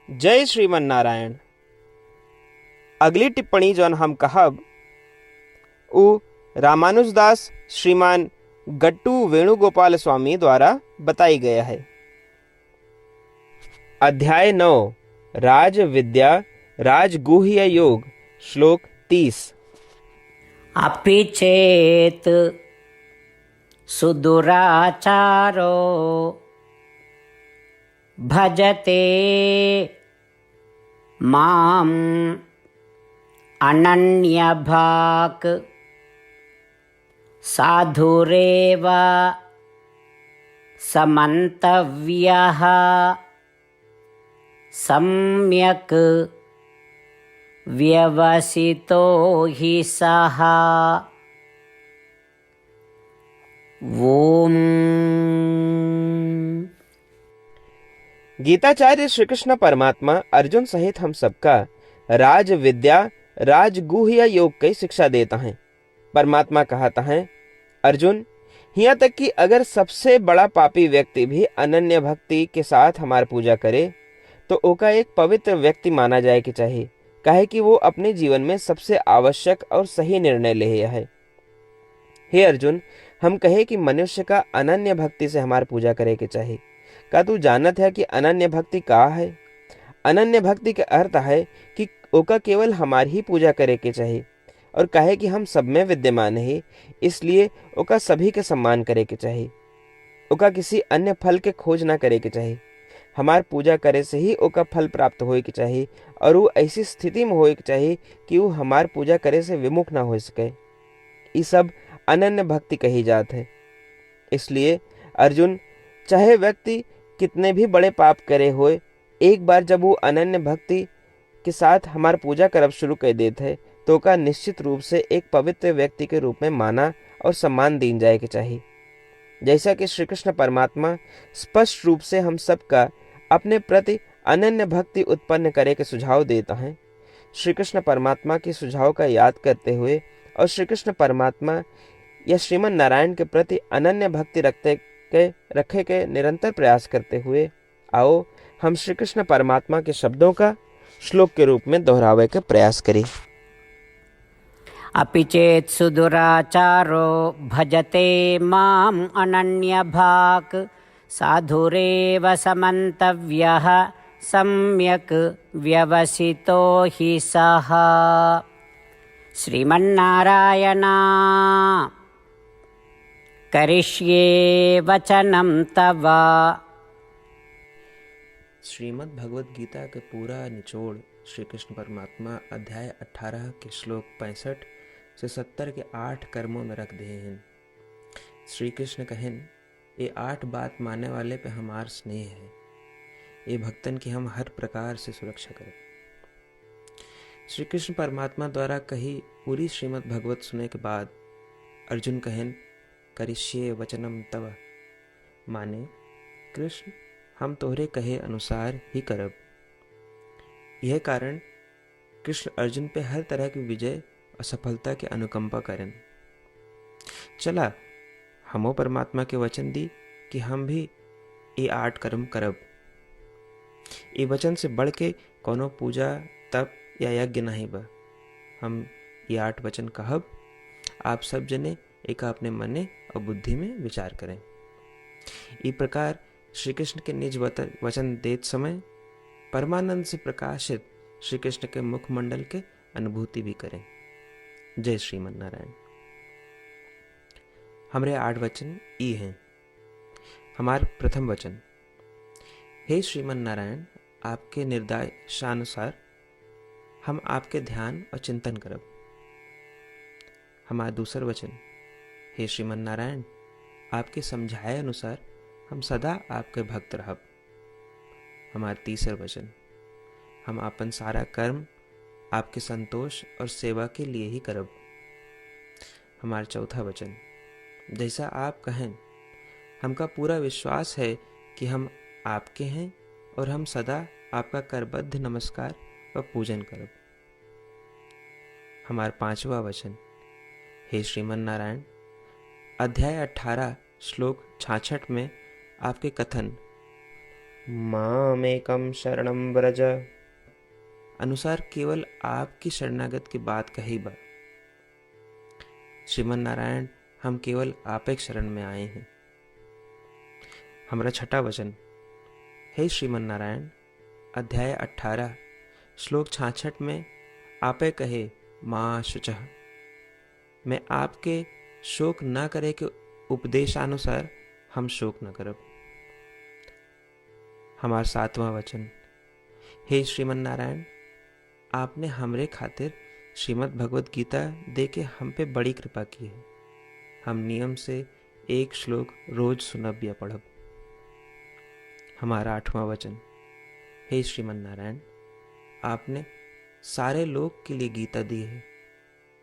जय श्रीमन नारायण। अगली टिप्पणी जौन हम कहब उ रामानुजदास श्रीमान गट्टू वेणुगोपाल स्वामी द्वारा बताई गया है। अध्याय 9 राज विद्या राजगुह्य योग श्लोक 30। अपि चेत् सुदुराचारो भजते माम् अनन्यभाक् साधुरेव समन्तव्यः सम्यक् व्यवसितो हि सः। ओम। गीताचार्य श्री कृष्ण परमात्मा अर्जुन सहित हम सबका राज विद्या राजगुह्य योग की शिक्षा देता है। परमात्मा कहता है, अर्जुन, यहाँ तक कि अगर सबसे बड़ा पापी व्यक्ति भी अनन्य भक्ति के साथ हमार पूजा करे तो ओका एक पवित्र व्यक्ति माना जाए कि चाहिए, काहे कि वो अपने जीवन में सबसे आवश्यक और सही निर्णय ले है। हे अर्जुन, हम कहे कि मनुष्य का अनन्य भक्ति से हमार पूजा करे के चाहिए। का तू जानत है कि अनन्य भक्ति का है? अनन्य भक्ति के अर्थ है कि ओका केवल हमारी ही पूजा करे के चाहिए, और कहे कि हम सब में विद्यमान है, इसलिए ओका सभी के सम्मान करे के चाहिए। ओका किसी अन्य फल के खोज ना करे के चाहिए। हमार पूजा करे से ही ओका फल प्राप्त होए के चाहिए, और वो ऐसी स्थिति में होए के चाहिए कि वो हमार पूजा करे से विमुख ना हो सके। ये सब अनन्य भक्ति कही जात है। इसलिए अर्जुन, चाहे व्यक्ति कितने भी बड़े पाप करे होए, एक बार जब वो अनन्य भक्ति के साथ हमार पूजा करब शुरू कर देते है तो का निश्चित रूप से एक पवित्र व्यक्ति के रूप में माना और सम्मान दी जाए के चाहिए। जैसा कि श्री कृष्ण परमात्मा स्पष्ट रूप से हम सबका अपने प्रति अनन्य भक्ति उत्पन्न करे के सुझाव देता है। श्री कृष्ण परमात्मा के सुझाव का याद करते हुए और श्री कृष्ण परमात्मा या श्रीमन नारायण के प्रति अनन्य भक्ति रखे के निरंतर प्रयास करते हुए आओ हम श्री कृष्ण परमात्मा के शब्दों का श्लोक के रूप में दोहरावे के प्रयास करें। अपि चेत् सुदुराचारो भजते माम् अनन्यभाक् साधुरेव समन्तव्यः सम्यक् व्यवसितो हि सः। श्रीमन्नारायण करिष्ये वचनं तव। श्रीमद् भगवद गीता के पूरा निचोड़ श्री कृष्ण परमात्मा अध्याय 18 के श्लोक 65 से 70 के 8 कर्मों में रख दिए हैं। श्री कृष्ण कहन, ये 8 बात मानने वाले पे हमार स्नेह है, ये भक्तन की हम हर प्रकार से सुरक्षा करें। श्री कृष्ण परमात्मा द्वारा कही पूरी श्रीमद् भगवत सुनने के बाद अर्जुन कहन, करिष्ये वचनम तव, माने कृष्ण हम तोहरे कहे अनुसार ही करब। यह कारण कृष्ण अर्जुन पे हर तरह की विजय और सफलता की अनुकंपा करें। चला हमो परमात्मा के वचन दी कि हम भी ये 8 कर्म करब। ये वचन से बढ़ के कोनो पूजा तप या यज्ञ नहीं बा। हम ये 8 वचन कहब, आप सब जने एक अपने मने और बुद्धि में विचार करें। इस प्रकार श्री कृष्ण के निज वचन देत समय परमानंद से प्रकाशित श्री कृष्ण के मुखमंडल के अनुभूति भी करें। जय श्रीमन नारायण। हमारे 8 वचन ई हैं। हमार प्रथम वचन, हे श्रीमन नारायण, आपके निर्देशानुसार हम आपके ध्यान और चिंतन करब। हमारा दूसर वचन, हे श्रीमन नारायण, आपके समझाए अनुसार हम सदा आपके भक्त रहब। हमारा तीसर वचन, हम अपन सारा कर्म आपके संतोष और सेवा के लिए ही करब। हमारा चौथा वचन, जैसा आप कहें, हमका पूरा विश्वास है कि हम आपके हैं और हम सदा आपका करबद्ध नमस्कार व पूजन करब। हमारा 5वां वचन, हे श्रीमन नारायण, अध्याय 18 श्लोक 66 में आपके कथन मामेकं शरणं व्रज अनुसार केवल आपकी शरणागत की बात कही बा। श्रीमन नारायण, हम केवल आप एक शरण में आए हैं। हमारा छठा वचन। हे श्रीमन नारायण, अध्याय 18 श्लोक 66 में आपे कहे माँ शुचः, मैं आपके शोक न करे के उपदेशानुसार हम शोक न करब। हमारा सातवां वचन। हे श्रीमन नारायण, आपने हमरे खातिर श्रीमद् भगवत गीता दे के हम पे बड़ी कृपा की है। हम नियम से एक श्लोक रोज सुनब या पढ़ब। हमारा आठवां वचन। हे श्रीमन नारायण, आपने सारे लोग के लिए गीता दी है।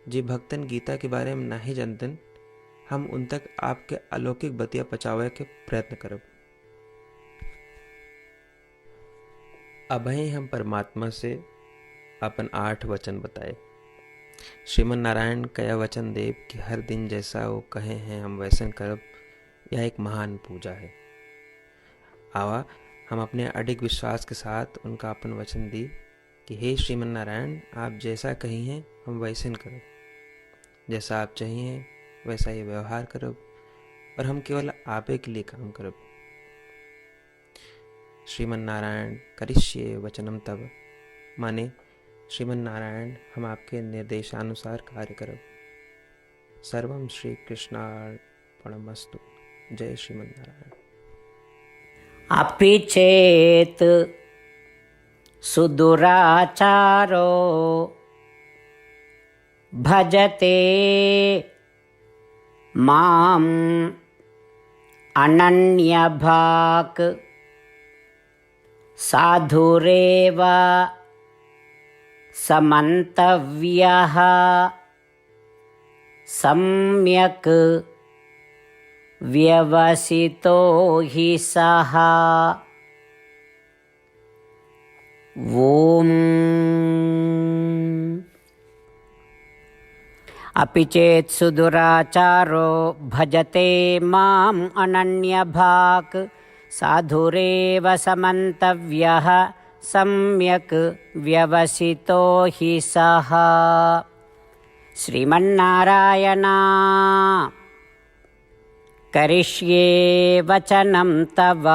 जे भक्तन गीता के बारे में नहीं जानतन, हम उन तक आपके अलौकिक बतिया पहुंचावे के प्रयत्न करब। अभय हम परमात्मा से अपन 8 वचन बताए। श्रीमन नारायण कया वचन देव कि हर दिन जैसा वो कहे हैं हम वैसन करब, यह एक महान पूजा है। आवा हम अपने अडिग विश्वास के साथ उनका अपन वचन दी कि हे श्रीमन नारायण, आप जैसा कही हैं हम वैसन करब, जैसा आप चाहिए वैसा ये व्यवहार करब, और हम केवल आपे के लिए काम करब। श्रीमन नारायण करिष्ये वचनम तब, माने श्रीमन नारायण हम आपके निर्देशानुसार कार्य करब। सर्वम श्री कृष्णार्पणमस्तु। जय श्रीमन नारायण। अपि चेत् सुदुराचारो भजते माम् अनन्यभाक् साधुरेव समन्तव्यः सम्यक् व्यवसितो हि सः। ॐ अपि चेत् सुदुराचारो भजते माम् अनन्यभाक् साधुरेव समन्तव्यः सम्यक् व्यवसितो हि सः। श्रीमन्नारायण करिष्ये वचनं तव।